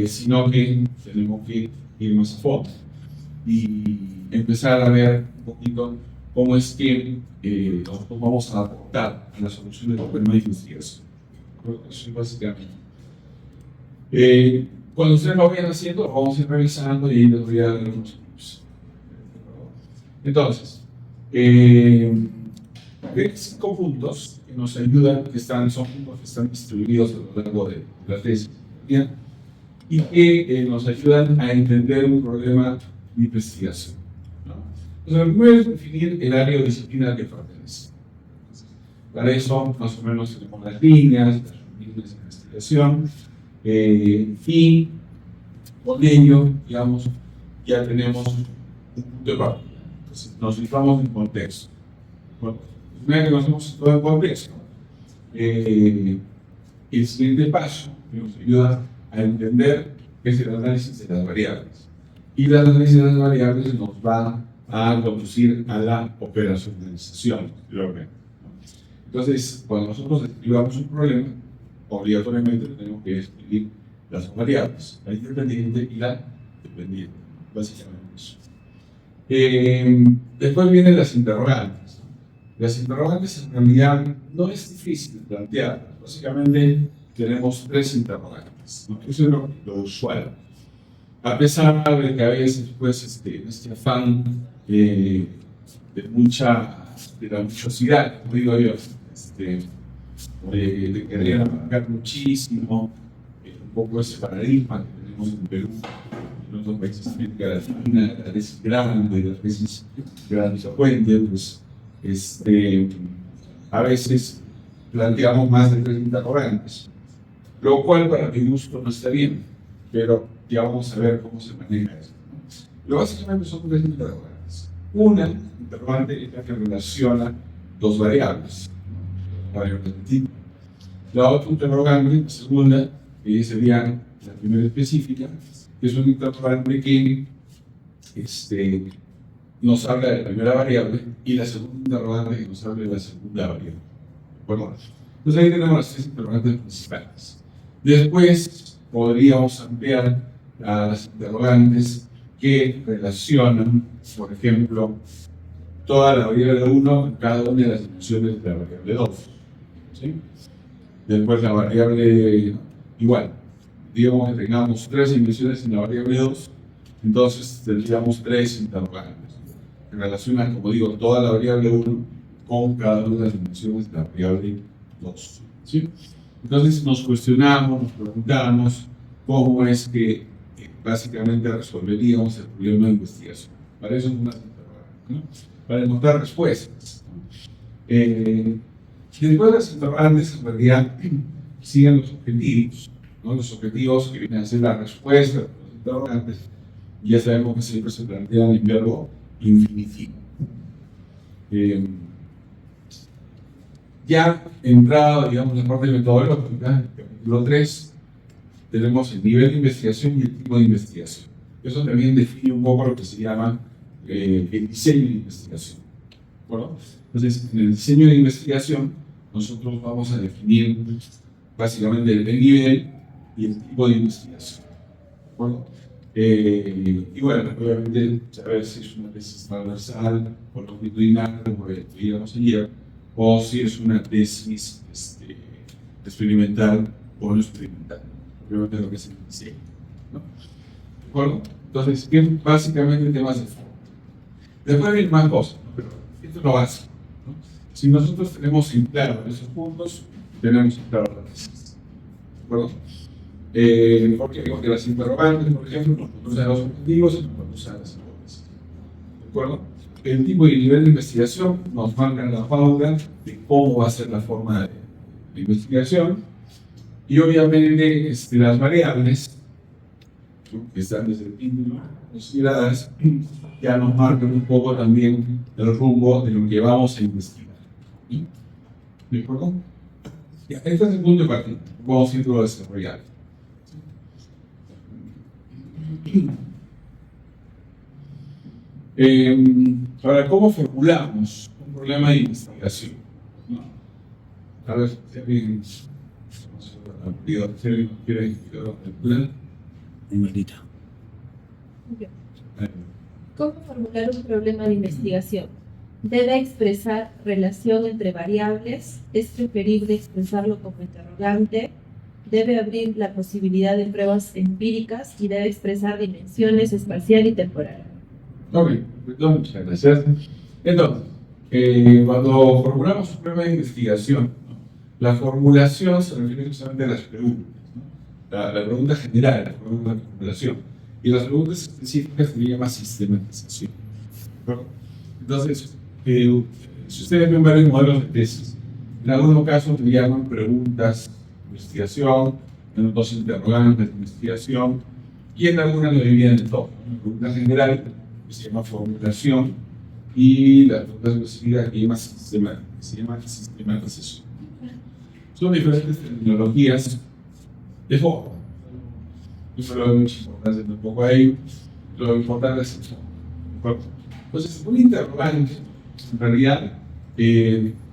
sino que tenemos que ir más a fondo y empezar a ver un poquito cómo es que nosotros vamos a aportar a la solución del problema de investigación. Eso es básicamente. Cuando ustedes lo vayan haciendo, lo vamos a ir revisando y les voy a dar unos tips. Entonces, hay 5 puntos que nos ayudan, son puntos que están distribuidos a lo largo de la tesis, ¿bien? Y que nos ayudan a entender un problema de investigación, ¿no? Entonces, lo primero es definir el área o disciplina al que pertenece. Para eso, más o menos, tenemos las líneas de investigación, y con ello, digamos, ya tenemos un punto de partida. Entonces, nos situamos en contexto. Bueno, una vez que conocemos todo el contexto, el siguiente paso nos ayuda a entender qué es el análisis de las variables. Y el análisis de las variables nos va a conducir a la operacionalización. Entonces, cuando nosotros describamos un problema, obligatoriamente tenemos que describir las variables, la independiente y la dependiente, básicamente eso. Después vienen las interrogantes. Las interrogantes en realidad no es difícil plantear. Básicamente tenemos 3 interrogantes, ¿no? Eso es lo usual. A pesar de que a veces, pues, en este afán de la muchosidad, como digo yo, de querer abarcar muchísimo, un poco ese paradigma que tenemos en Perú, en otros países también, que la tesis grande, la tesis grandilocuente, pues, a veces planteamos más de 3 interrogantes, lo cual para mi gusto no está bien, pero ya vamos a ver cómo se maneja esto, ¿no? Pero básicamente son 3 interrogantes. Una interrogante es la que relaciona 2 variables, ¿no? Variables de tipo. La otra interrogante, la segunda, que sería la primera específica, que es un interrogante que nos habla de la primera variable, y la segunda interrogante que nos habla de la segunda variable. Bueno, entonces ahí tenemos las 3 interrogantes principales. Después podríamos ampliar a las interrogantes que relacionan, por ejemplo, toda la variable 1 en cada una de las dimensiones de la variable 2. ¿Sí? Después la variable igual. Digamos que tengamos 3 dimensiones en la variable 2, entonces tendríamos 3 interrogantes que relacionan, como digo, toda la variable 1 con cada una de las dimensiones de la variable 2. ¿Sí? Entonces nos cuestionamos, nos preguntamos cómo es que básicamente resolveríamos el problema de investigación. Para eso es una interrogante, ¿no? Para encontrar respuestas, ¿no? Después de las interrogantes, en realidad, siguen los objetivos, ¿no? Los objetivos que vienen a ser la respuesta de los interrogantes, y ya sabemos que siempre se plantean en verbo infinitivo. Ya entrado, digamos, la parte metodológica, en el capítulo 3, tenemos el nivel de investigación y el tipo de investigación. Eso también define un poco lo que se llama el diseño de investigación. ¿Bueno? Entonces, en el diseño de investigación, nosotros vamos a definir básicamente el nivel y el tipo de investigación. ¿Bueno? Y bueno, obviamente, saber si es una tesis transversal o longitudinal, como digamos ayer, o si es una tesis experimental o no experimental. Obviamente lo que se dice, ¿no? ¿De acuerdo? Entonces, básicamente temas de fondo. Después vienen más cosas, ¿no? Pero esto es lo básico, ¿no? Si nosotros tenemos en claro esos puntos, tenemos en claro la tesis. ¿De acuerdo? ¿Por qué? Porque las interrogantes, por ejemplo, nos conducen a los objetivos y nos conducen a las hipótesis. ¿De acuerdo? El tipo y nivel de investigación nos marcan la pauta de cómo va a ser la forma de investigación, y obviamente las variables, ¿no?, que están desde el título consideradas, ya nos marcan un poco también el rumbo de lo que vamos a investigar. ¿Sí? ¿De acuerdo? Ya, este es el punto de partida. Vamos a irlo a desarrollar. Ahora, ¿cómo formulamos un problema de investigación? ¿No? A ver, si alguien quiere explicar el plan. señorita. ¿Cómo formular un problema de investigación? Debe expresar relación entre variables, es preferible expresarlo como interrogante, debe abrir la posibilidad de pruebas empíricas y debe expresar dimensiones espacial y temporal. Ok, muchas gracias. Entonces, cuando formulamos un problema de investigación, ¿no? La formulación se refiere justamente a las preguntas, ¿no? La pregunta general, la pregunta de formulación. Y las preguntas específicas se llama sistematización. ¿De acuerdo? Entonces, si ustedes ven varios modelos de tesis, en algunos casos se llaman preguntas de investigación, en otros interrogantes de investigación, y en algunas lo dividen en todo. Una pregunta general, que se llama formulación, y la pregunta específica que se llama sistematización. Son diferentes terminologías de forma. Yo no le doy mucha importancia tampoco a ello. Lo importante es eso. Entonces, un interrogante, en realidad,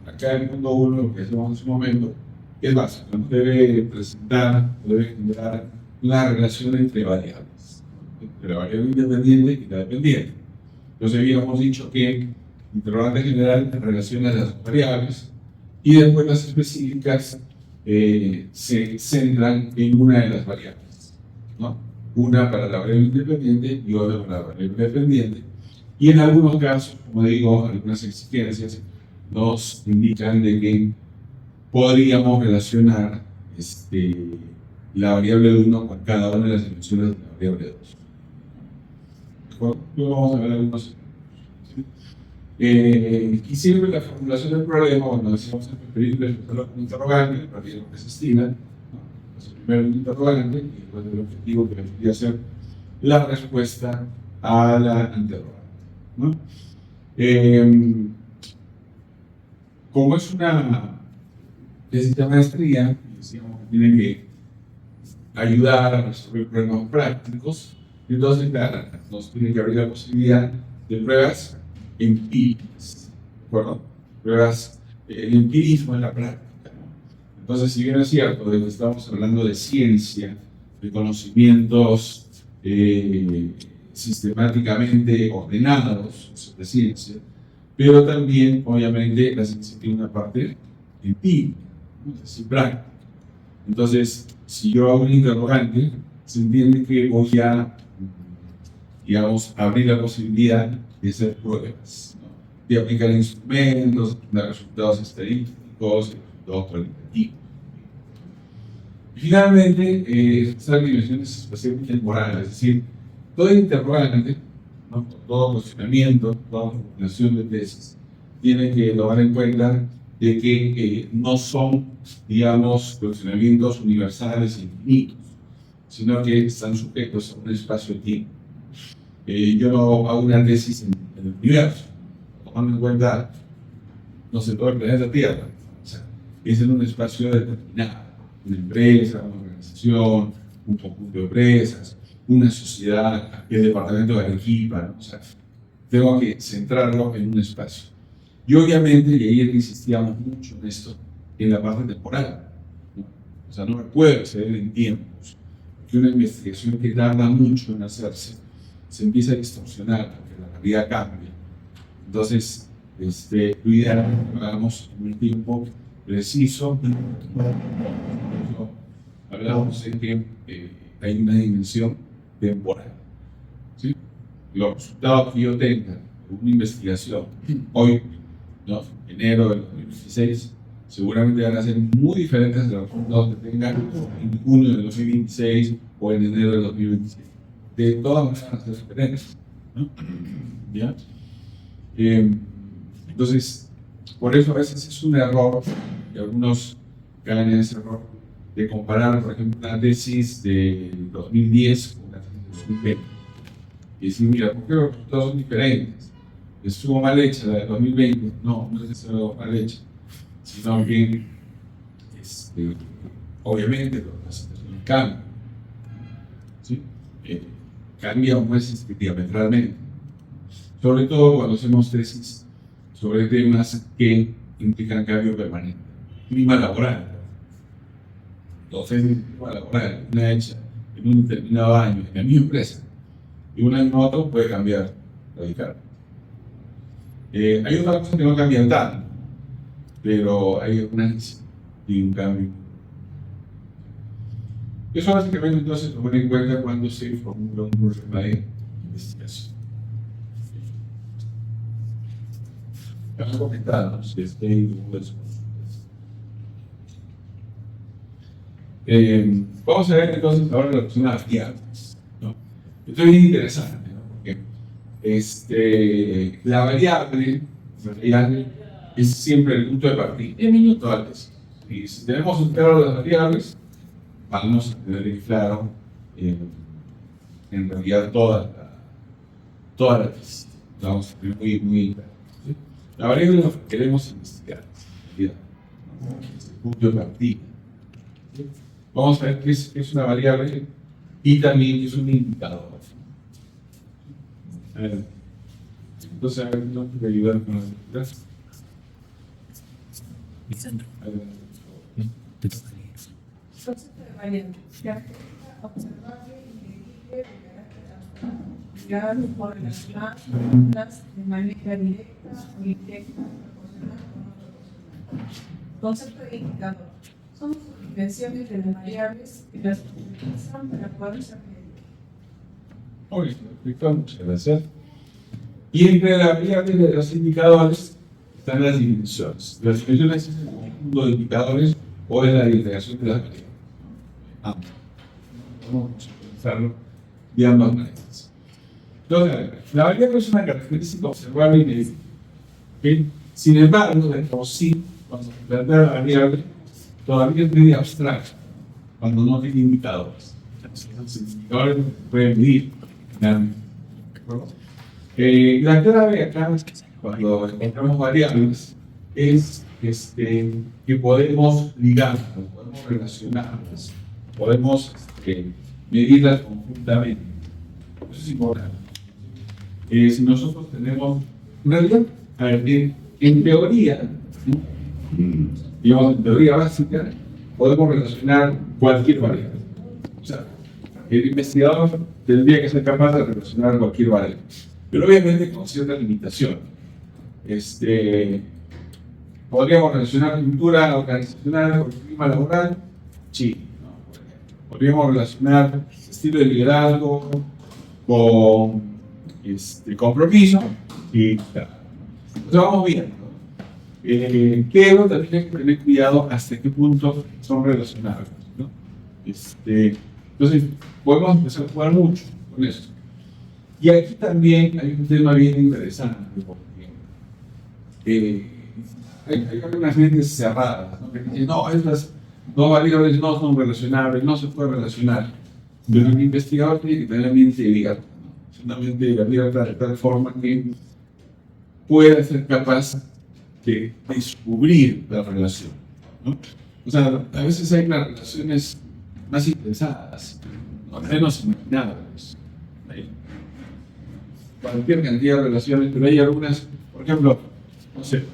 acá en el punto 1, lo que hacemos en su momento, es básico, ¿no? Debe presentar, debe generar una relación entre variables, entre la variable independiente y la dependiente. Entonces, habíamos dicho que interrogante general relaciona las variables y después las específicas se centran en una de las variables, ¿no? Una para la variable independiente y otra para la variable dependiente. Y en algunos casos, como digo, algunas exigencias nos indican de que podríamos relacionar la variable 1 con cada una de las dimensiones de la variable 2. ¿De acuerdo? Luego vamos a ver algunos ejemplos. Y sirve la formulación del problema cuando decimos que preferible expresarlo como interrogante, para lo que se estima, ¿no? Entonces, primero un interrogante y después el objetivo que debería ser la respuesta a la interrogante, ¿no? Como es una tesis de maestría, decíamos que tiene que ayudar a resolver problemas prácticos, entonces claro, nos tiene que abrir la posibilidad de pruebas empíricas, ¿de acuerdo? Pruebas, el empirismo en la práctica, ¿no? Entonces, si bien es cierto de que estamos hablando de ciencia, de conocimientos sistemáticamente ordenados de ciencia, pero también, obviamente, la ciencia tiene una parte empírica, ¿no? Es decir, práctica. Entonces, si yo hago un interrogante, se entiende que voy a, digamos, abrir la posibilidad de hacer pruebas, ¿no? De aplicar instrumentos, de resultados estadísticos, resultados cualitativos. Y finalmente, expresar dimensiones espacialmente temporales, es decir, todo interrogante, ¿no? Todo cuestionamiento, toda formulación de tesis, tiene que tomar en cuenta de que no son, digamos, cuestionamientos universales e infinitos, sino que están sujetos a un espacio-tiempo. Yo no hago una tesis en el universo, tomando en cuenta, no sé, todo el planeta Tierra. O sea, es en un espacio determinado, una empresa, una organización, un conjunto de empresas, una sociedad, el departamento de Arequipa, ¿no? O sea, tengo que centrarlo en un espacio. Y obviamente, y ayer insistíamos mucho en esto, en la parte temporal, ¿no? O sea, no me puedo exceder en tiempos, porque una investigación que tarda mucho en hacerse se empieza a distorsionar, porque la realidad cambia. Entonces, lo ideal es que lo hagamos en un tiempo preciso. Hablamos de que hay una dimensión temporal, ¿sí? Los resultados que yo tenga de una investigación hoy, ¿no? Enero del 2016, seguramente van a ser muy diferentes de los resultados que tengan en junio del 2026 o en enero del 2026. De todas maneras van a ser diferentes, ¿no? ¿Ya? Entonces, por eso a veces es un error, y algunos caen en ese error, de comparar, por ejemplo, una tesis de 2010 con una tesis de 2020. Y decir, mira, ¿por qué los resultados son diferentes? ¿Estuvo mal hecha la de 2020? No, no es que estuvo mal hecha, sino que, obviamente, la situación cambia, ¿sí? Cambia pues, diametralmente. Sobre todo cuando hacemos tesis sobre temas que implican cambio permanente. Clima laboral. Entonces, el clima laboral, una hecha en en un determinado año en la misma empresa y un año a otro puede cambiar radical. Hay otras cosas que no cambian tanto, pero hay algunas y un cambio. Eso básicamente entonces se pone en cuenta cuando se formula un problema de investigación. Hemos comentado si es que hay dudas. Vamos a ver entonces ahora la relación a las variables, ¿no? Esto es bien interesante, ¿no? Porque la variable es siempre el punto de partida en minutos totales. Y si tenemos un claro de las variables, vamos a tener en claro en realidad toda la lista. Vamos a tener muy claro. ¿Sí? La variable es lo que queremos investigar, es el punto de partida. ¿Sí? Vamos a ver qué es una variable y también qué es un indicador. Entonces, a ver, ¿no? ¿Te ayudar con las letras? Lisandro, te toca leer. Concepto de variable. Característica observable, increíble, de carácter abstracto, ligado o relacionado con las de manera directa o indirecta, proporcional o no proporcional. Concepto de indicador. Son subdimensiones de las variables que las utilizan para poder ser medidas. Muy bien, perfecto, muchas gracias. Y entre las variables de los indicadores están las dimensiones. Las dimensiones es el conjunto de indicadores o de la integración de las variables. Vamos a utilizarlo de ambas maneras. Entonces, la variable es una característica observable y medible. ¿Okay? Sin embargo, de por sí, cuando se plantea la variable, todavía es medio abstracto, cuando no tiene indicadores. Los indicadores no se pueden medir. La clave acá, cuando encontramos variables, es que podemos ligarlas, podemos relacionarlas, podemos medirlas conjuntamente. Eso es importante. Si nosotros tenemos, en realidad, a ver, en teoría, digamos, en teoría básica, podemos relacionar cualquier variable. O sea, el investigador tendría que ser capaz de relacionar cualquier variable, pero obviamente con cierta limitación. ¿Podríamos relacionar cultura organizacional con el clima laboral? Sí. ¿No? Podríamos relacionar estilo de liderazgo con compromiso y claro. Entonces vamos viendo. Pero también hay que tener cuidado hasta qué punto son relacionables, ¿no? Entonces, podemos empezar a jugar mucho con esto. Y aquí también hay un tema bien interesante, porque hay algunas mentes cerradas, ¿no? Que dicen, no, estas dos variables no son relacionables, no se puede relacionar. Pero el investigador tiene que tener la mente abierta, ¿no? Una mente abierta de tal forma que pueda ser capaz de descubrir la relación, ¿no? O sea, a veces hay unas relaciones más impensadas, ¿no? Menos imaginables. Hay cualquier cantidad de relaciones, pero hay algunas, por ejemplo, no sé,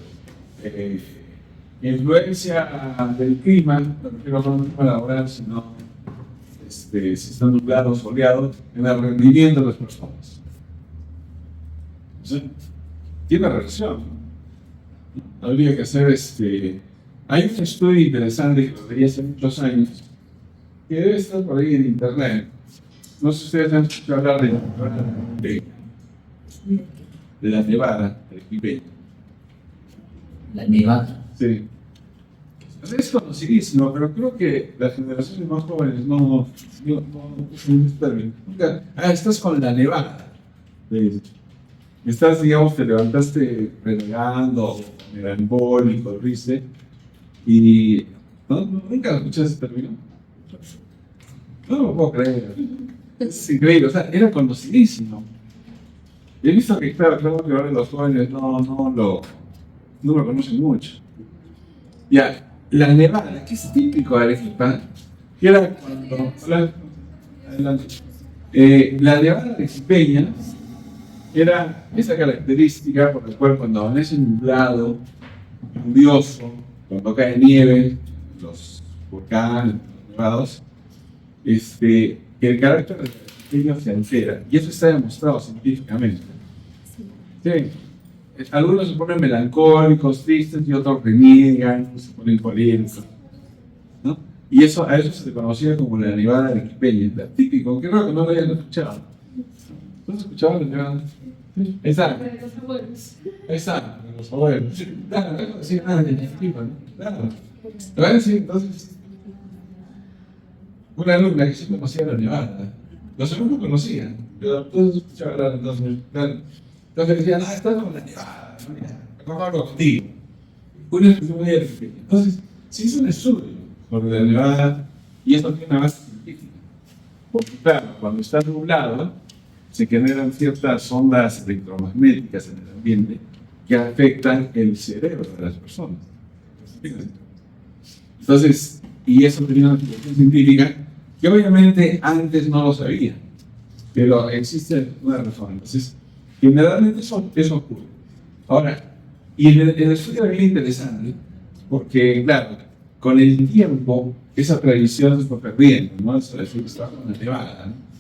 influencia del clima, no refiero no al clima laboral, sino si están nublados, soleados, en el rendimiento de las personas. ¿Sí? Tiene relación. Habría que hacer hay un estudio interesante que lo veía hace muchos años, que debe estar por ahí en internet. No sé si ustedes han escuchado hablar de la nevada de Quebec. La nevada. Sí. Es conocidísimo, pero creo que las generaciones más jóvenes no usan este término. Estás con la nevada. Estás, digamos, te levantaste renegando, melancólico, triste, y nunca escuchaste ese término. No lo puedo creer. Es increíble, o sea, era conocidísimo. Y he visto que, claro, que ahora los jóvenes no lo conocen mucho. Ya, la nevada, que es típico de Arequipa, que era cuando. Adelante. La nevada arequipeña era esa característica por la cual cuando amanece nublado, lluvioso, cuando cae nieve, los volcanes, los nevados, que el carácter del pequeño se altera, y eso está demostrado científicamente. Sí. Algunos se ponen melancólicos, tristes, y otros reniegan, se ponen coléricos, ¿no? Y eso, a eso se le conocía como la nevada arequipeña, típico, creo que no lo hayan escuchado. ¿No has escuchado la nevada? Exacto. Exacto, de los abuelos. Sí, claro, no decía nada de tipo, ¿no? Claro. Pero sí, entonces, una alumna que sí conocía la nevada, los alumnos conocían, pero todos escuchaban hablar, entonces decían, estás con la nevada, ¿no? Algo contigo. Una expresión muy pequeña. Entonces, se hizo un estudio sobre la nevada, y esto tiene una base científica. Porque, claro, cuando está nublado, se generan ciertas ondas electromagnéticas en el ambiente que afectan el cerebro de las personas. Entonces, y eso tenía una explicación científica que obviamente antes no lo sabía, pero existe una razón. Entonces, generalmente eso ocurre. Ahora, y el estudio era bien interesante, porque, claro, con el tiempo, esa tradición se fue perdiendo, ¿no? Eso de decir que estaba con la nevada, ¿no?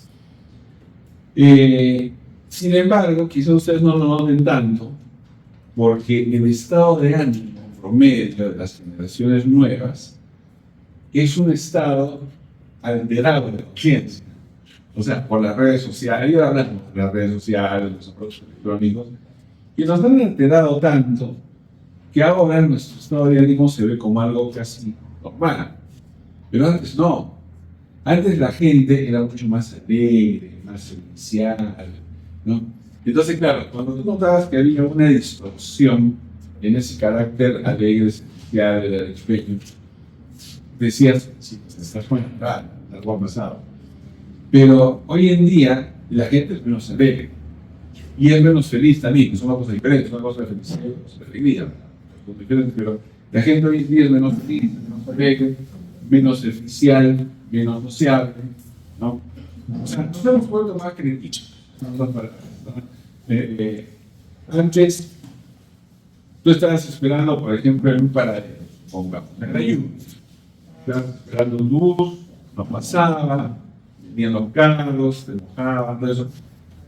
Sin embargo, quizás ustedes no lo noten tanto, porque el estado de ánimo promedio de las generaciones nuevas es un estado alterado de conciencia. O sea, por las redes sociales, yo hablamos de las redes sociales, los aparatos electrónicos, que nos han alterado tanto que ahora nuestro estado de ánimo se ve como algo casi normal. Pero antes no. Antes la gente era mucho más alegre, más servicial, ¿no? Entonces, claro, cuando tú notabas que había una distorsión en ese carácter alegre, servicial, del arequipeño, decías, sí, pues estás bueno, algo ha pasado. Pero hoy en día la gente es menos alegre y es menos feliz también, que son una cosa diferente, son una cosa de felicidad y otra cosa de alegría, son diferentes, pero la gente hoy en día es menos feliz, menos alegre, menos servicial, menos sociable, ¿no? O sea, nos hemos vuelto más críticos, ¿no? Antes, tú estabas esperando, por ejemplo, en un paradero, pongamos, en la lluvia, estabas esperando luz, no pasaba, venían los carros, te mojaban, todo eso.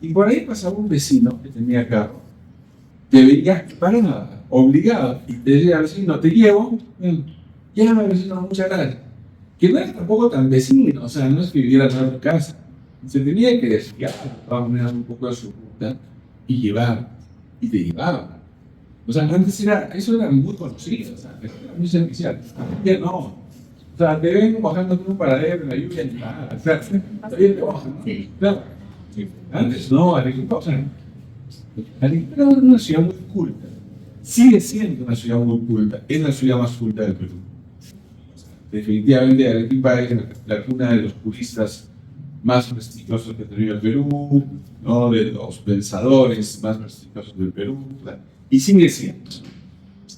Y por ahí pasaba un vecino que tenía carro, te veía parada, obligado, y te decía al vecino, te llevo, ya, vecino, muchas gracias. Que no era tampoco tan vecino, o sea, no es que viviera en tu casa, se tenía que desviar, estaba manejando un poco de su ruta y llevar, y te llevaba. O sea, antes eso era muy conocido, o sea, era muy servicial. Ya no. O sea, te ven bajando con un paradero en la lluvia y nada, o sea, todavía te bajan, ¿no? Sí. Claro. Sí. Antes no, Arequipa, o sea, Arequipa era una ciudad muy culta, sigue siendo una ciudad muy culta, es la ciudad más culta del Perú. Definitivamente Arequipa es la cuna de los juristas más prestigiosos que ha tenido el Perú, ¿no? De los pensadores más prestigiosos del Perú, y sigue siendo.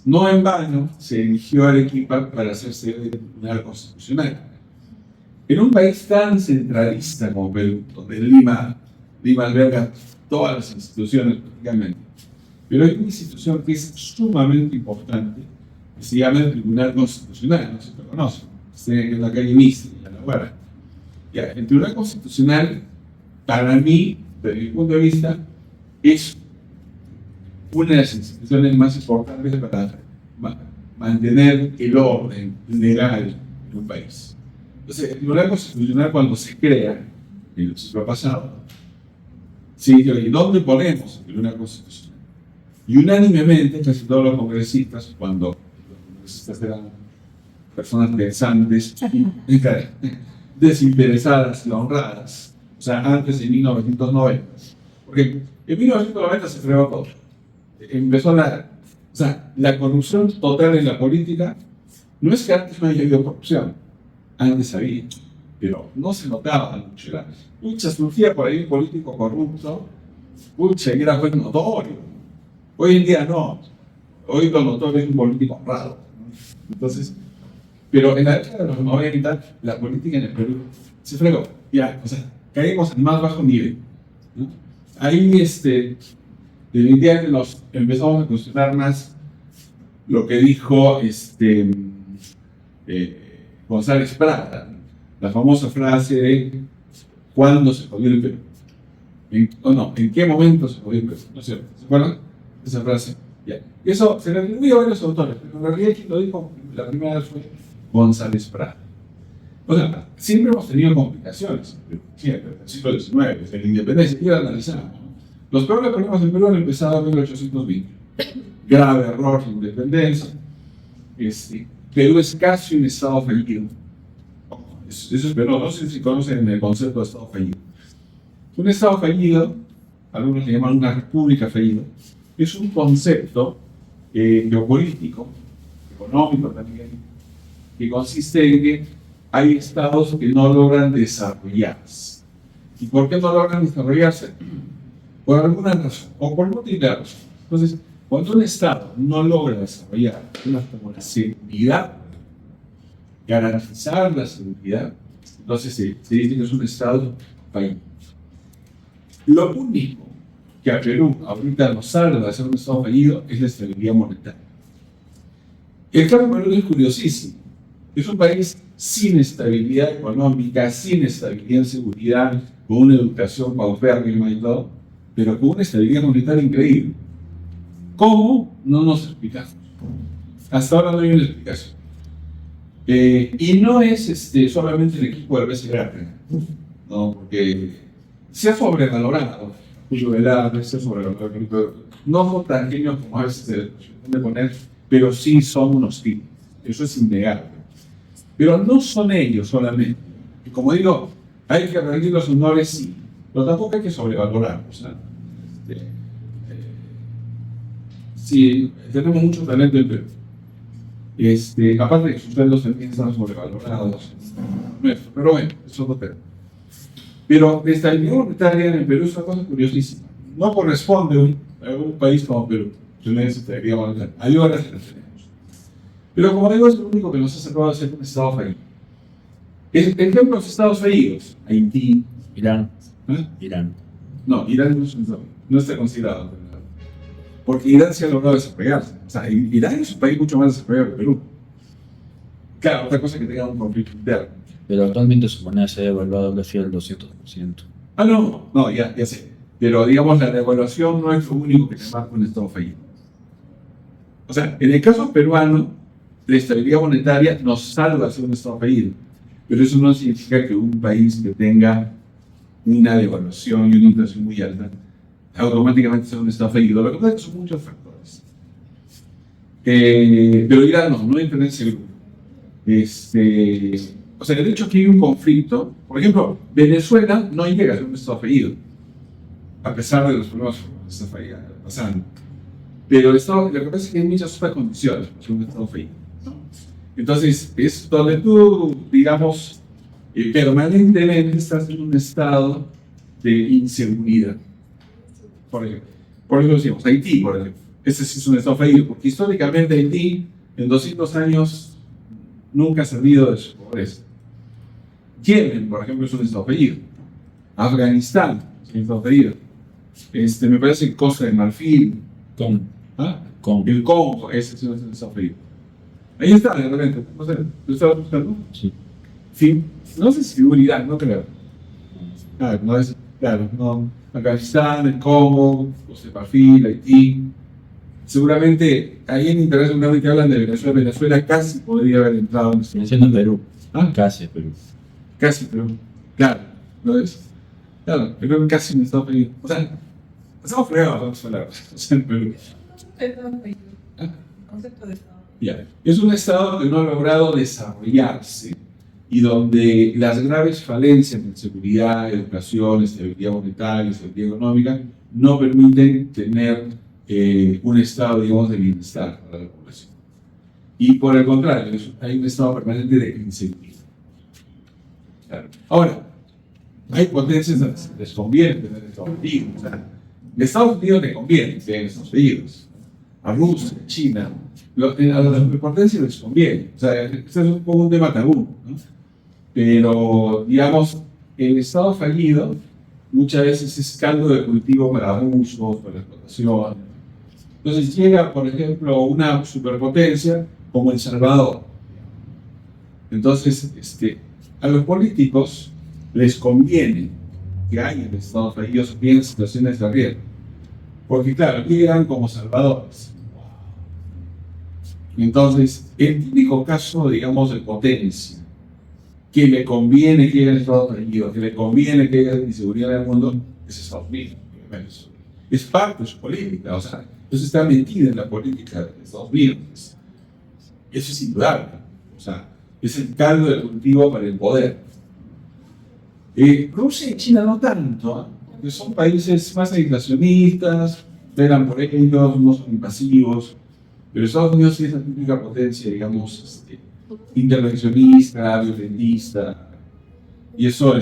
No en vano se eligió Arequipa para ser sede del Tribunal Constitucional. En un país tan centralista como Perú, donde Lima alberga todas las instituciones prácticamente, pero hay una institución que es sumamente importante, que se llama el Tribunal Constitucional, no sé si lo conocen, está en la calle Misti, en La Guardia. Ya, el Tribunal Constitucional, para mí, desde mi punto de vista, es una de las instituciones más importantes para mantener el orden legal en un país. Entonces, el Tribunal Constitucional, cuando se crea, en el siglo pasado, sí, ¿y dónde ponemos el Tribunal Constitucional? Y unánimemente, casi todos los congresistas, cuando los congresistas eran personas pensantes, desinteresadas y honradas, o sea, antes de 1990, porque en 1990 se creó todo. Empezó la corrupción total en la política. No es que antes no haya habido corrupción, antes había, pero no se notaba mucho. Mucha surgía por ahí un político corrupto, y era pues notorio. Hoy en día no, hoy lo notorio es un político honrado. Entonces, pero en la década de los 90, la política en el Perú se fregó, ya, o sea, caímos en más bajo nivel, ¿no? Ahí, definitivamente empezamos a cuestionar más lo que dijo González Prada, la famosa frase de ¿Cuándo se jodió el Perú? ¿En qué momento se jodió el Perú? ¿No es cierto? ¿Se acuerdan? Esa frase. Ya. Eso se le atribuye a varios autores, pero en realidad quien lo dijo la primera vez fue González Prada. O sea, siempre hemos tenido complicaciones, siempre, desde el siglo XIX, desde la independencia, y ahora analizamos. Los peores problemas del Perú han empezado en 1820. Grave error de independencia. Perú es casi un estado fallido. Eso es Perú, no sé si conocen el concepto de estado fallido. Un estado fallido, algunos le llaman una república fallida, es un concepto geopolítico, económico también, que consiste en que hay estados que no logran desarrollarse. ¿Y por qué no logran desarrollarse? Por alguna razón, o por múltiples razones. Entonces, cuando un estado no logra desarrollar como la seguridad, garantizar la seguridad, entonces se dice que es un estado fallido. Lo único que a Perú ahorita nos salva de ser un estado fallido es la estabilidad monetaria. El caso de Perú es curiosísimo. Es un país sin estabilidad económica, sin estabilidad en seguridad, con una educación paupérrima y todo, pero con una estabilidad monetaria increíble. ¿Cómo? No nos explicamos. Hasta ahora no hay una explicación. Y no es solamente el equipo del BCR, no, porque se ha sobrevalorado. Julio Velarde se ha sobrevalorado. No son tan genios como a veces se pretende poner, pero sí son unos tipos. Eso es innegable. Pero no son ellos solamente. Y como digo, hay que rendir los honores, sí, pero tampoco hay que sobrevalorarlos, ¿no? Sí, tenemos mucho talento en Perú. Aparte de que sus sueldos también están sobrevalorados. Pero bueno, eso es otro tema. Pero la estabilidad monetaria en el Perú es una cosa curiosísima. No corresponde a un país como Perú tener esa estabilidad monetaria. Hay otras que las tenemos. Pero como digo, es lo único que nos ha salvado de ser un estado fallido. Ejemplo de los estados fallidos: Haití, Irán. ¿eh? Irán. No, Irán no es un estado, no está considerado. Porque Irán se ha logrado desarrollarse. O sea, Irán es un país mucho más desarrollado que Perú. Claro, otra cosa que tenga un conflicto interno. Pero actualmente su moneda se ha devaluado casi al 200%. Ah, no, ya sé. Pero digamos, la devaluación no es lo único que te marca un estado fallido. O sea, en el caso peruano, la estabilidad monetaria nos salva de ser un estado fallido. Pero eso no significa que un país que tenga una devaluación y una inflación muy alta automáticamente sea un estado fallido. Lo que pasa es que son muchos factores. Pero Irán no entra en ese grupo. O sea, de hecho aquí hay un conflicto. Por ejemplo, Venezuela no llega a ser un estado fallido, a pesar de los problemas que está pasando. Pero el estado, lo que pasa es que hay muchas otras condiciones para ser un estado fallido, ¿no? Entonces, es donde tú, digamos, permanentemente estás en un estado de inseguridad. Por eso decimos, Haití, por ejemplo. Ese sí es un estado fallido, porque históricamente Haití, en 200 años, nunca ha salido de su pobreza. Yemen, por ejemplo, es un estado fallido. Afganistán es un estado fallido. Me parece que Costa de Marfil. El Congo, ese es un estado fallido. Ahí está, de repente. No sé, ¿lo estabas buscando? Sí. No sé si seguridad, no creo. Claro, no. Afganistán, el Congo, Costa de Marfil, Haití. Seguramente ahí en Internet seguramente hablan de Venezuela. Venezuela casi podría haber entrado en este Mencionan Perú. Casi Perú. Casi Perú. Claro, ¿lo ves? Claro, yo creo que casi un estado fallido. O sea, estamos fregados, vamos a hablar. O sea, en Perú. Estado fallido. El concepto de estado. Ya. Es un estado que no ha logrado desarrollarse y donde las graves falencias en seguridad, educación, estabilidad monetaria, estabilidad económica no permiten tener un estado, digamos, de bienestar para la población. Y por el contrario, hay un estado permanente de inseguridad. Claro. Ahora, hay potencias a las que les conviene tener Estados Unidos. O sea, a Estados Unidos le conviene tener Estados Unidos. A Rusia, a China, a las potencias les conviene. O sea, este es un poco un tema tabú, ¿no? Pero, digamos, el estado fallido muchas veces es caldo de cultivo para abusos, para explotación. Entonces llega, por ejemplo, una superpotencia como El Salvador. Entonces, a los políticos les conviene que hay en Estados Unidos vienen situaciones de riesgo. Porque claro, llegan como salvadores. Entonces, el típico caso, digamos, de potencia, que le conviene que haya Estados Unidos, que le conviene que haya inseguridad en el mundo, es Estados Unidos. Es parte de su política, o sea, eso está metido en la política de Estados Unidos. Eso es indudable. O sea, es el caldo de cultivo para el poder. Rusia y China no tanto, ¿eh? Porque son países más aislacionistas, velan por ellos, no son invasivos. Pero Estados Unidos sí es la típica potencia, digamos, intervencionista, violentista. Y eso,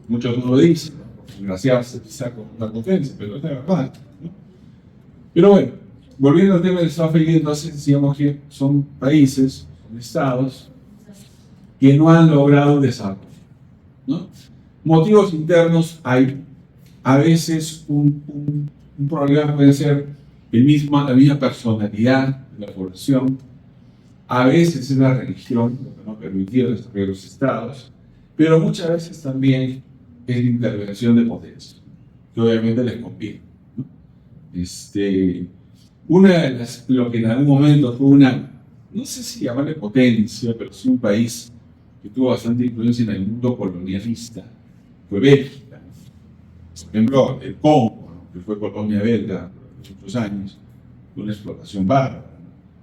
muchos no lo dicen, ¿no? Porque graciarse quizá con una potencia, pero es la verdad, ¿no? Pero bueno, volviendo al tema del Estado fallido, entonces digamos que son países, son estados, que no han logrado un desarrollo, ¿no? Motivos internos hay. A veces un problema puede ser la misma personalidad de la población. A veces es la religión, lo que no ha permitido el desarrollo de los estados, pero muchas veces también es la intervención de potencia, que obviamente les conviene, ¿no? Una de lo que en algún momento fue una, no sé si llamarle potencia, pero sí un país que tuvo bastante influencia en el mundo colonialista, fue Bélgica. Por ejemplo, el Congo, ¿no? Que fue colonia belga por muchos años, una explotación bárbara,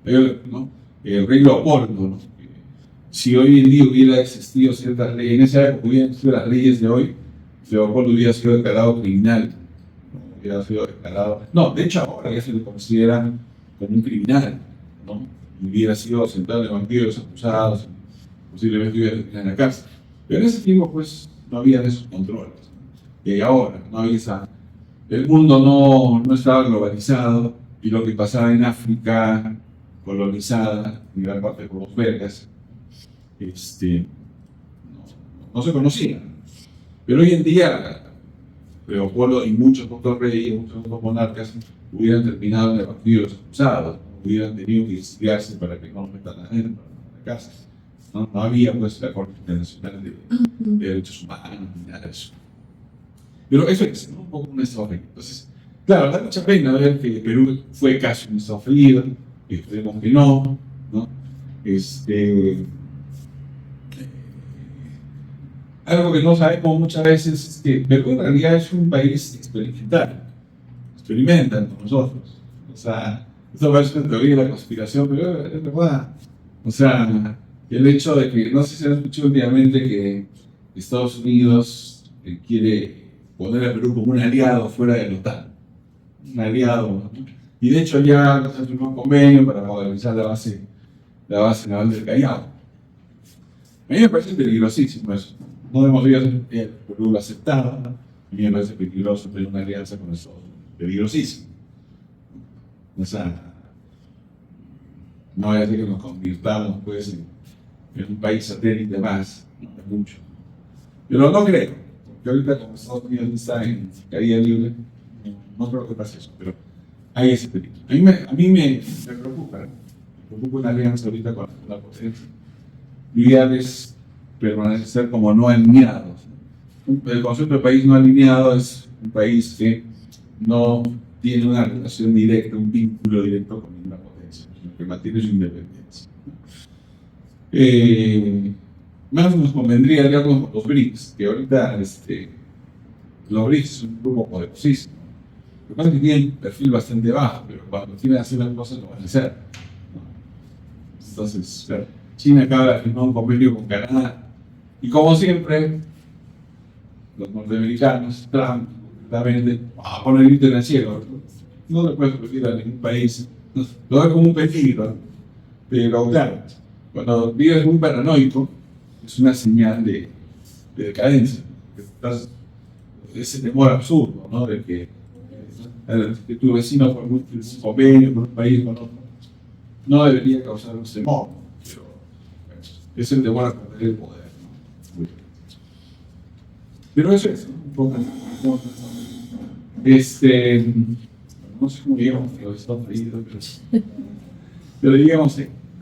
¿no? El rey Leopoldo, ¿no? Si hoy en día hubiera existido ciertas leyes, en esa época hubieran existido las leyes de hoy, Leopoldo hubiera sido declarado criminal, ¿no? Hubiera sido declarado, no, de hecho ahora ya se le considera como un criminal, ¿no? Hubiera sido sentado en el banquillo de los acusados, posiblemente hubiera terminado en la cárcel. Pero en ese tiempo, pues, no había esos controles. Y ahora, no había el mundo no estaba globalizado, y lo que pasaba en África, colonizada, en gran parte por los belgas, no se conocía. Pero hoy en día, Leopoldo y muchos otros reyes, muchos otros monarcas, hubieran terminado en el banquillo de los acusados, hubieran tenido que exiliarse para que no los metan adentro, en la casa. No había pues la Corte Internacional de Derechos Humanos ni nada de eso. Pero eso es, ¿no? Un poco un estado fallido. Entonces, claro, da mucha pena ver que Perú fue casi un estado fallido, esperemos que no, ¿no? Algo que no sabemos muchas veces es que Perú en realidad es un país experimental, experimentan con nosotros. O sea, esto parece una teoría de la conspiración, pero es verdad. O sea, el hecho de que, no sé si han escuchado últimamente que Estados Unidos quiere poner a Perú como un aliado fuera de la OTAN. Un aliado, ¿no? Y de hecho ya se firmó un convenio para modernizar la base naval del Callao. A mí me parece peligrosísimo eso. No debemos ir que Perú lo aceptara. A mí me parece peligroso tener una alianza con Estados Unidos. Peligrosísimo. O sea, no vaya a ser que nos convirtamos pues en un país satélite más, no es mucho. Pero no creo, porque ahorita como Estados Unidos está en caída libre, no creo que pase eso, pero hay ese peligro. A mí me preocupa una alianza ahorita con la potencia. Mi idea es permanecer como no alineados. El concepto de país no alineado es un país que no tiene una relación directa, un vínculo directo con ninguna potencia, sino que mantiene su independencia. Más nos convendría aliarnos con los BRICS, que ahorita los BRICS son un grupo poderosísimo. Lo que pasa es que tienen un perfil bastante bajo, pero cuando quieren hacer las cosas lo van a hacer, ¿no? Entonces, claro, China acaba de firmar un convenio con Canadá, y como siempre, los norteamericanos, Trump, concretamente, va a poner el grito en el cielo. No le puedes permitir a ningún país, lo ve como un peligro, ¿no? Pero claro, cuando vives muy paranoico, es una señal de decadencia. Ese temor absurdo, ¿no? De que tu vecino por un convenio, por un país, con otro, no debería causar un temor, pero bueno, es el temor a perder el poder, ¿no? Pero eso es, ¿no? Un poco. No sé cómo llegamos a los Estados Unidos, pero digamos,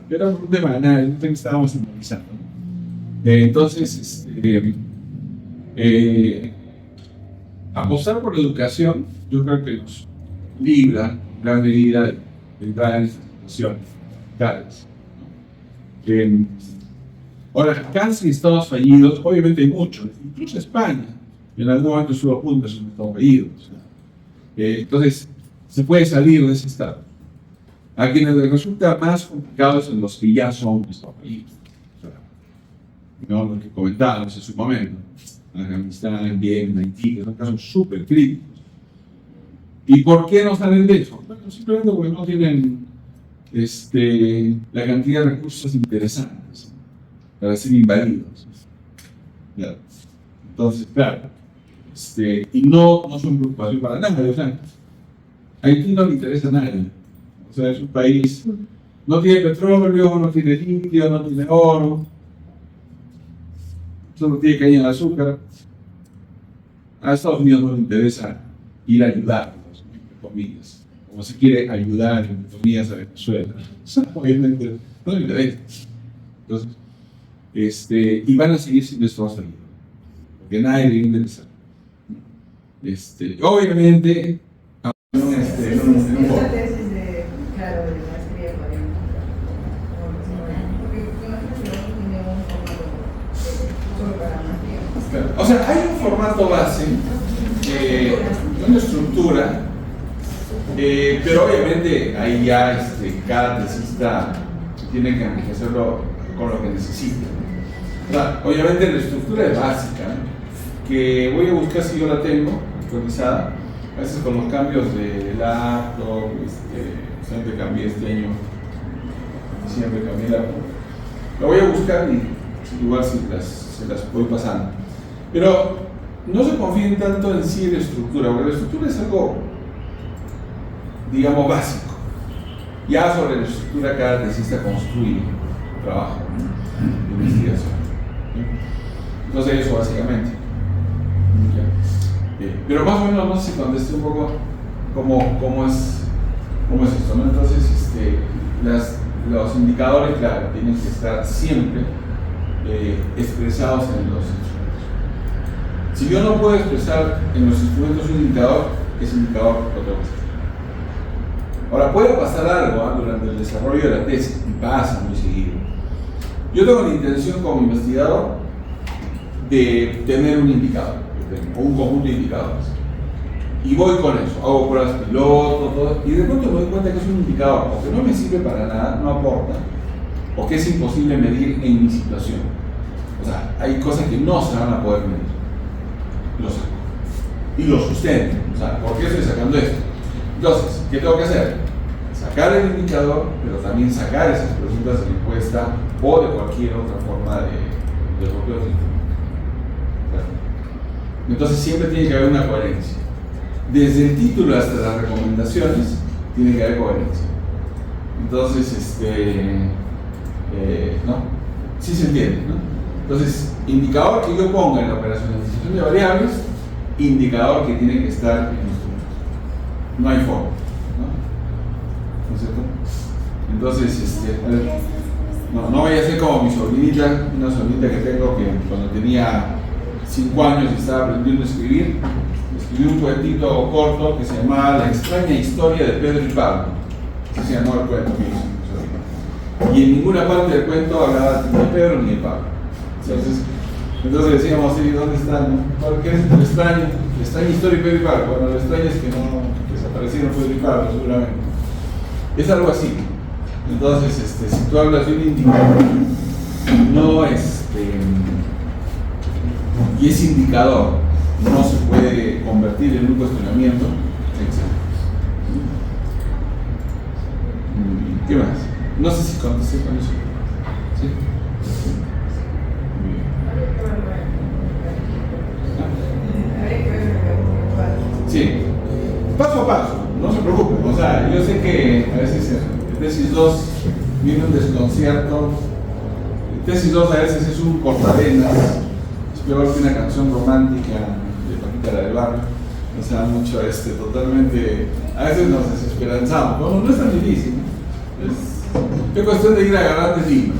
era un tema de nada, un tema que estábamos analizando, ¿no? Entonces, apostar por la educación, yo creo que nos libra en gran medida de entrar en estas situaciones tales, ¿no? Ahora, casi estados fallidos, obviamente hay muchos, incluso España, en algún momento estuvo a punto de ser un estado fallido. O sea, entonces, se puede salir de ese estado. A quienes les resulta más complicado es en los que ya son un estado fallido. O sea, no lo que comentábamos en su momento. Afganistán, Yemen, Haití, que son casos súper críticos. ¿Y por qué no salen de eso? Bueno, simplemente porque no tienen la cantidad de recursos interesantes para ser invadidos. ¿Ya? Entonces, claro, y no son preocupación para nadie. O sea, a Haití no le interesa a nadie. O sea, es un país, no tiene petróleo, no tiene litio, no tiene oro, solo tiene caña de azúcar. A Estados Unidos no le interesa ir a ayudarlos, entre comillas, como se quiere ayudar, entre comillas, a Venezuela. O sea, obviamente no le interesa. Entonces, y van a seguir siendo Estados Unidos, porque nadie le interesa. Obviamente, Esa tesis de, claro, de maestría porque imagino que no tiene un formato solo para maestría. o sea, hay un formato base, una estructura, pero obviamente ahí ya cada tesista tiene que enriquecerlo con lo que necesita. O sea, obviamente la estructura es básica, ¿no? Que voy a buscar si yo la tengo actualizada. A veces con los cambios de laptop, siempre cambié este año, siempre cambié laptop. Lo voy a buscar y igual se las voy pasando. Pero no se confíen tanto en sí la estructura, porque la estructura es algo, digamos, básico. Ya sobre la estructura cada tesista construye trabajo, ¿no? De investigación. Entonces eso básicamente. Pero más o menos no sé si contesté un poco cómo es esto, ¿no? Entonces los indicadores, claro, tienen que estar siempre expresados en los instrumentos. Si yo no puedo expresar en los instrumentos un indicador, ese indicador lo tengo que hacer. Ahora, puede pasar algo durante el desarrollo de la tesis, y pasa muy seguido. Yo tengo la intención como investigador de tener un indicador, o un conjunto de indicadores. Y voy con eso, hago pruebas piloto, todo, y de pronto me doy cuenta que es un indicador, o que no me sirve para nada, no aporta, o que es imposible medir en mi situación. O sea, hay cosas que no se van a poder medir. Lo saco. Y lo sustento. O sea, ¿por qué estoy sacando esto? Entonces, ¿qué tengo que hacer? Sacar el indicador, pero también sacar esas preguntas de encuesta o de cualquier otra forma de bloqueo de instrumento. Entonces siempre tiene que haber una coherencia. Desde el título hasta las recomendaciones tiene que haber coherencia. Entonces, ¿no? Sí se entiende, ¿no? Entonces, indicador que yo ponga en la operacionalización de variables, indicador que tiene que estar en instrumentos. No hay forma, ¿no? ¿No es cierto? Entonces, a ver, no vaya a ser como mi sobrinita, una sobrinita que tengo que cuando tenía 5 años y estaba aprendiendo a escribí un cuentito corto que se llamaba La extraña historia de Pedro y Pablo. Así se llamó el cuento que hizo. Y en ninguna parte del cuento hablaba ni de Pedro ni de Pablo. Entonces decíamos, sí, ¿dónde están? ¿Qué es lo extraño? La extraña historia de Pedro y Pablo. Bueno, lo extraño es que no desaparecieron Pedro y Pablo, seguramente. Es algo así. Entonces, si tú hablas de un indicador, no y ese indicador no se puede convertir en un cuestionamiento, etc. ¿Qué más? No sé si contesté con eso. ¿Sí? Sí. Paso a paso, no se preocupen. O sea, yo sé que a veces en tesis 2 viene un desconcierto. Tesis 2 a veces es un cortavenas. Peor que una canción romántica de Paquita la del Barrio. O sea, mucho totalmente. A veces nos desesperanzamos. Bueno, no es tan difícil, ¿no? Es cuestión de ir agarrando el hilo.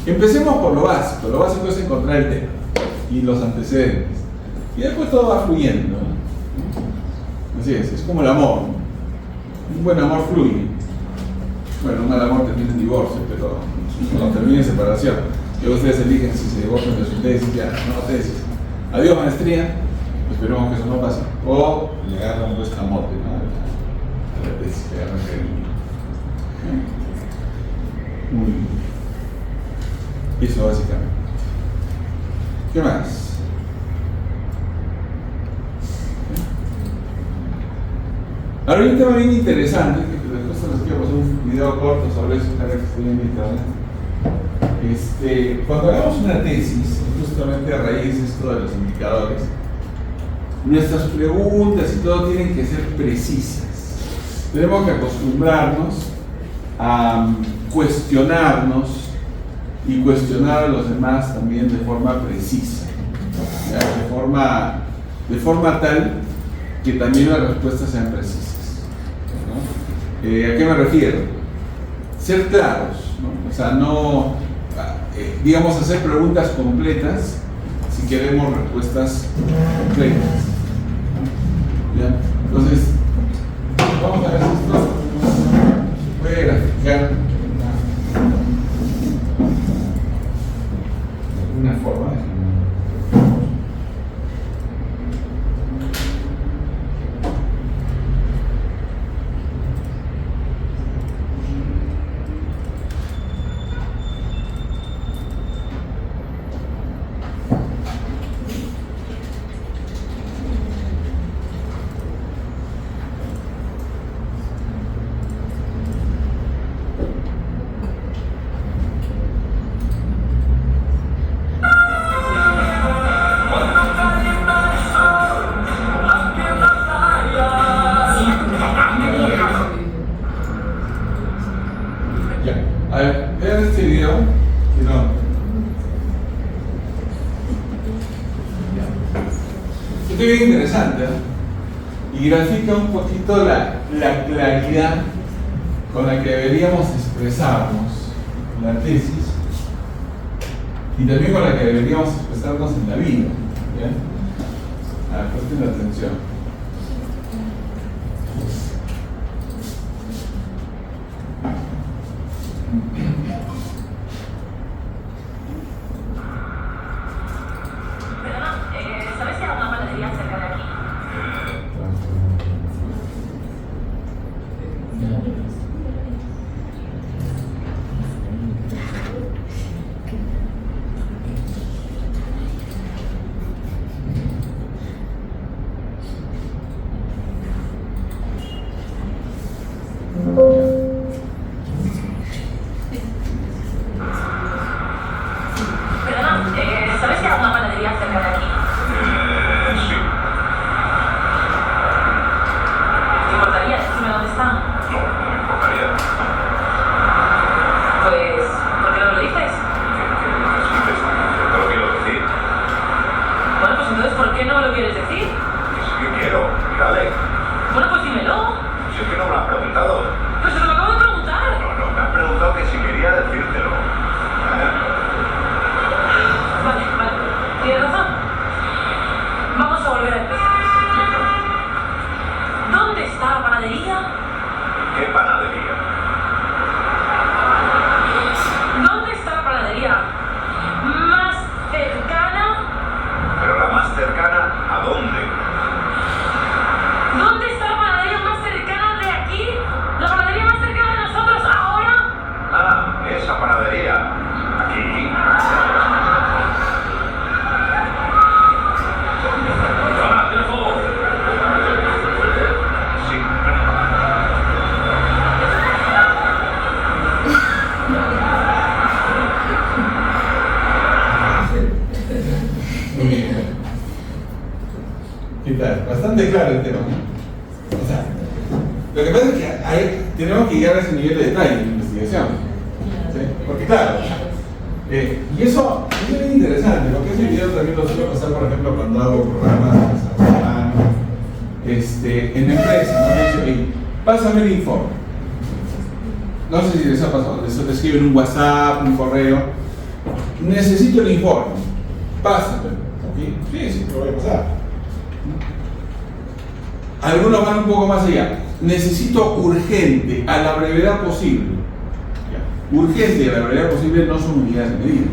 Empecemos por lo básico. Lo básico es encontrar el tema y los antecedentes. Y después todo va fluyendo, ¿no? Así es como el amor. Un buen amor fluye. Bueno, un mal amor termina en divorcio, pero no termina en separación. Y ustedes eligen si se divorcian de su tesis, ya, no tesis. Adiós maestría, esperemos que eso no pase. O le agarran pues camote, ¿no? A la tesis, le agarran cariño. Muy bien. Eso básicamente. ¿Qué más? Ahora hay un tema bien interesante, que después les quiero pasar un video corto sobre eso, para que esté bien invitado. Cuando hagamos una tesis, justamente a raíz de esto de los indicadores, nuestras preguntas y todo tienen que ser precisas. Tenemos que acostumbrarnos a cuestionarnos y cuestionar a los demás también de forma precisa, ¿ya? De forma tal que también las respuestas sean precisas, ¿no? ¿A qué me refiero? Ser claros, ¿no? O sea, no, digamos, hacer preguntas completas si queremos respuestas completas, ¿no? ¿Ya? Entonces, vamos a ver si esto se puede graficar de alguna forma. Bien interesante, ¿eh? Y grafica un poquito la claridad con la que deberíamos expresarnos en la tesis y también con la que deberíamos expresarnos en la vida, ¿ya? A ver, presten atención. Bastante claro el tema, ¿no? O sea, lo que pasa es que tenemos que llegar a ese nivel de detalle en la investigación, ¿sí? Porque claro, y eso es bien interesante, porque ese video también lo suelo pasar, por ejemplo, cuando hago programas de desarrollo humano, en la empresa, ¿no? Me dice, oye, pásame el informe. No sé si les ha pasado, les escriben un WhatsApp, un correo, necesito el informe, pásamelo, ¿ok? Sí, lo voy a pasar. Algunos van un poco más allá. Necesito urgente, a la brevedad posible. Ya. Urgente y a la brevedad posible no son unidades de medida.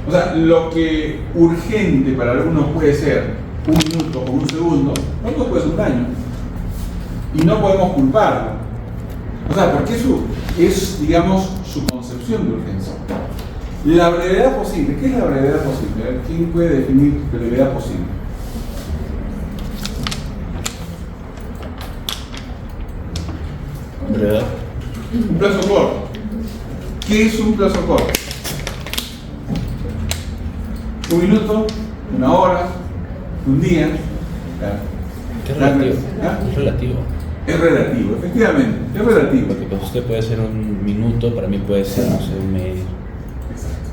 O sea, lo que urgente para algunos puede ser un minuto o un segundo, para otros puede ser un año. Y no podemos culparlo. O sea, porque eso es, digamos, su concepción de urgencia. La brevedad posible. ¿Qué es la brevedad posible? A ver, ¿quién puede definir brevedad posible? ¿Verdad? Un plazo corto. ¿Qué es un plazo corto? Un minuto, una hora, un día. ¿Qué es relativo? ¿Ah? Es relativo. Es relativo, efectivamente, es relativo. Porque para usted puede ser un minuto, para mí puede ser, no sé, un medio. Exacto.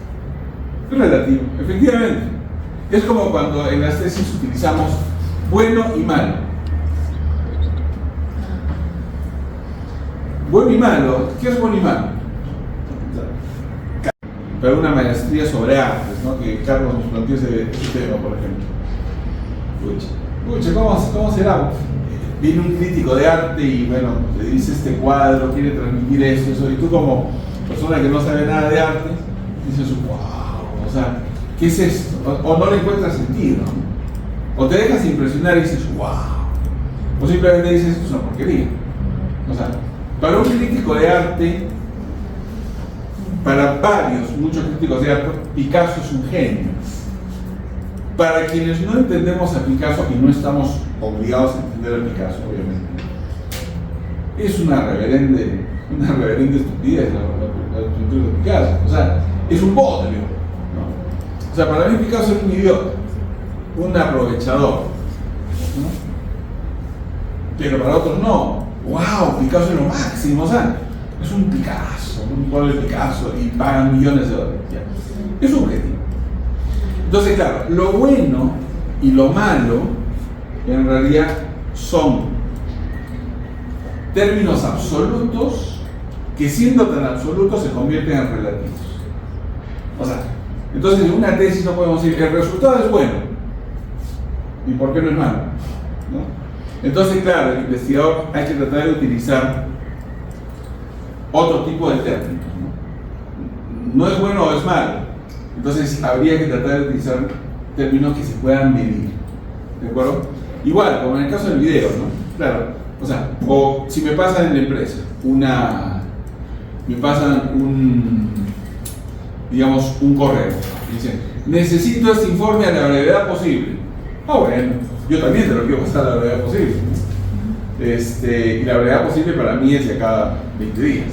Es relativo, efectivamente. Es como cuando en las tesis utilizamos bueno y malo. Bueno y malo, ¿qué es bueno y malo? Para una maestría sobre artes, ¿no? Que Carlos nos planteó ese tema, por ejemplo. Pucha, ¿cómo será? Viene un crítico de arte y, bueno, te dice este cuadro, quiere transmitir eso, y tú como persona que no sabe nada de arte, dices, wow, o sea, ¿qué es esto? O no le encuentras sentido, ¿no? O te dejas impresionar y dices, wow. O simplemente dices, esto es una porquería. O sea, para un crítico de arte, para muchos críticos de arte, Picasso es un genio. Para quienes no entendemos a Picasso, y no estamos obligados a entender a Picasso, obviamente, es una reverende estupidez la pintura de Picasso. O sea, es un bodrio, ¿no? O sea, para mí Picasso es un idiota, un aprovechador, ¿no? Pero para otros no. ¡Wow! Picasso es lo máximo, o sea, es un Picasso, un cuadro de Picasso y pagan millones de dólares. ¿Ya? Es subjetivo. Entonces, claro, lo bueno y lo malo en realidad son términos absolutos que, siendo tan absolutos, se convierten en relativos. O sea, entonces en una tesis no podemos decir el resultado es bueno y por qué no es malo, ¿no? Entonces, claro, el investigador hay que tratar de utilizar otro tipo de términos, ¿no? No es bueno o es malo. Entonces habría que tratar de utilizar términos que se puedan medir, ¿de acuerdo? Igual, como en el caso del video, ¿no? Claro, o sea, o si me pasan en la empresa me pasan digamos, un correo, y dicen, necesito este informe a la brevedad posible. Ah, bueno, yo también te lo quiero pasar a la brevedad posible. Y la brevedad posible para mí es de cada 20 días.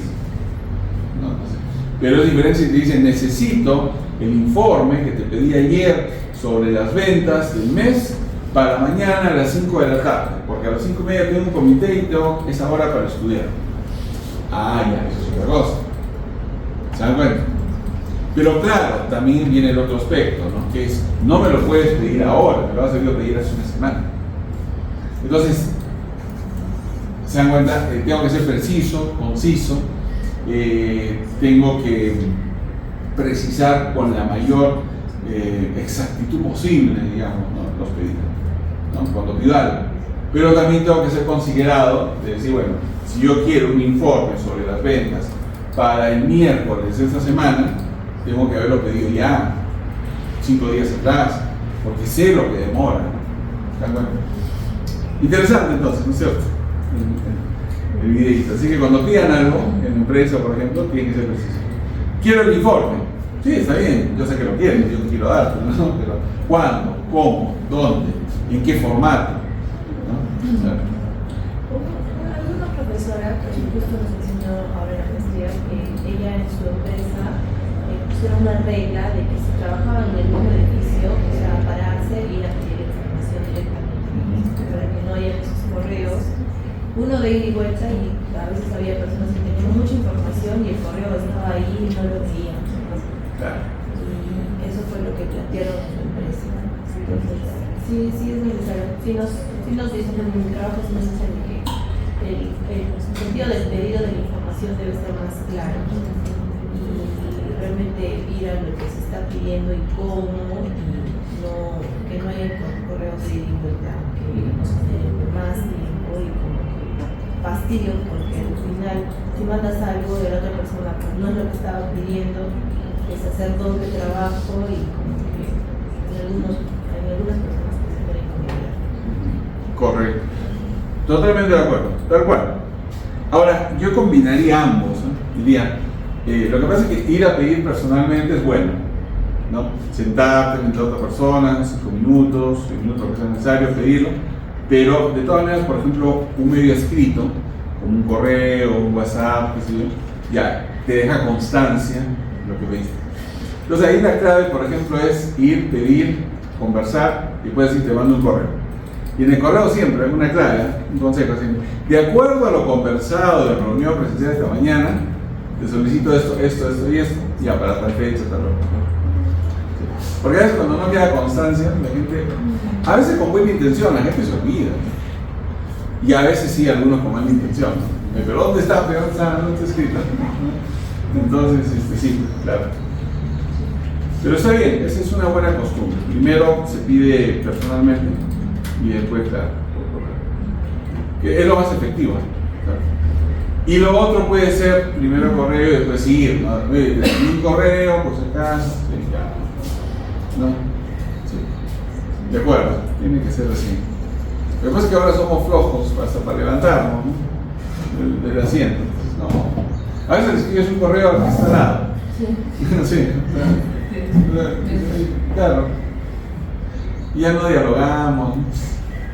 No sé. Pero es diferente si te dicen, necesito el informe que te pedí ayer sobre las ventas del mes para mañana a las 5 de la tarde, porque a las 5:30 tengo un comité y tengo esa hora para estudiar. Ah, ya, eso es otra cosa. ¿Se dan cuenta? Pero claro, también viene el otro aspecto, ¿no? Que es, no me lo puedes pedir ahora, me lo has debido pedir hace una semana. Entonces, ¿se dan cuenta? Tengo que ser preciso, conciso, tengo que precisar con la mayor exactitud posible, digamos, ¿no? Los pedidos, ¿no? Cuando pido algo. Pero también tengo que ser considerado de decir, bueno, si yo quiero un informe sobre las ventas para el miércoles de esta semana, tengo que haberlo pedido ya 5 días atrás, porque sé lo que demora, ¿no? Bueno, interesante entonces, ¿no es cierto? El videito. Así que cuando pidan algo en la empresa, por ejemplo, tiene que ser preciso. Quiero el informe. Sí, está bien, yo sé que lo quieren, yo te quiero dar, ¿no? Pero ¿cuándo? ¿Cómo? ¿Dónde? ¿En qué formato? ¿No? Alguna profesora que justo nos enseñó ahora en la maestría que ella en su empresa pusieron una regla de que si trabajaban en el mismo edificio, o sea, pararse y ir a pedir información directamente, para que no haya esos correos, uno de ida y vuelta, y a veces había personas que tenían mucha información y el correo estaba ahí y no lo veían. Claro. Y eso fue lo que plantearon en su empresa. Entonces, sí es necesario. Si nos dicen en mi trabajo, es necesario que el sentido del pedido de la información debe estar más claro. Y realmente ir a lo que se está pidiendo y cómo, y que no haya correos de ida y vuelta, que nos generen más fastidio porque al final si mandas algo de la otra persona pues no es lo que estaba pidiendo, es hacer doble trabajo y como que en algunas personas se puede incomodar. Correcto. Totalmente de acuerdo, tal cual. Ahora, yo combinaría ambos, ¿no? Diría, lo que pasa es que ir a pedir personalmente es bueno, ¿no? Sentarte entre otras personas, 5 minutos, 10 minutos, lo que sea necesario, pedirlo, pero de todas maneras, por ejemplo, un medio escrito, como un correo, un WhatsApp, qué sé yo, ya te deja constancia de lo que pediste. Entonces ahí la clave, por ejemplo, es ir, pedir, conversar y puedes ir te mando un correo. Y en el correo siempre hay una clave, un consejo siempre. De acuerdo a lo conversado de reunión presencial esta mañana, te solicito esto y esto, ya para tal fecha, tal hora. Porque a veces cuando no queda constancia, la gente, a veces con buena intención, la gente se olvida. Y a veces sí, algunos con mala intención. ¿No? Pero ¿dónde está? ¿Dónde está? No está escrito. Entonces, sí, claro. Pero está bien, esa es una buena costumbre. Primero se pide personalmente y después, claro, por correo. Que es lo más efectivo. Claro. Y lo otro puede ser primero correo y después ir, ¿no? Un correo, por si acaso, sí, ya. ¿No? Sí. De acuerdo, tiene que ser así. Lo que pasa es que ahora somos flojos hasta para levantarnos, ¿no? Del asiento. No. A veces escribes un correo al que está al lado. Sí. Claro. Y ya no dialogamos, ¿no?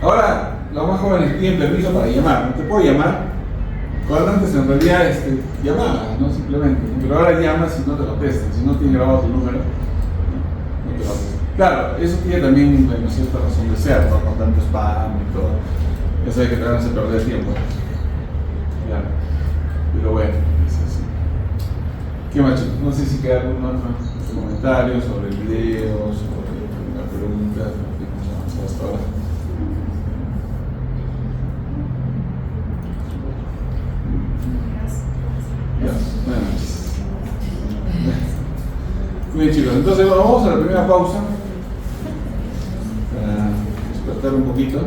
Ahora, los más jóvenes piden permiso para llamar. ¿No te puedo llamar? Cuando antes en realidad llamabas, ¿no? Simplemente. Pero ahora llamas y no te contestan. Si no tienen grabado tu número, no te contestan. Claro, eso tiene también una cierta razón de ser, ¿no? Con tanto spam y todo. Ya sabes que te van a hacer perder tiempo. Claro. Pero bueno, es así. ¿Qué más, chicos? No sé si queda algún otro comentario sobre el video, sobre una pregunta, que hemos avanzado hasta ahora. Ya, buenas noches. Muy bien, chicos, entonces bueno, vamos a la primera pausa para despertar un poquito.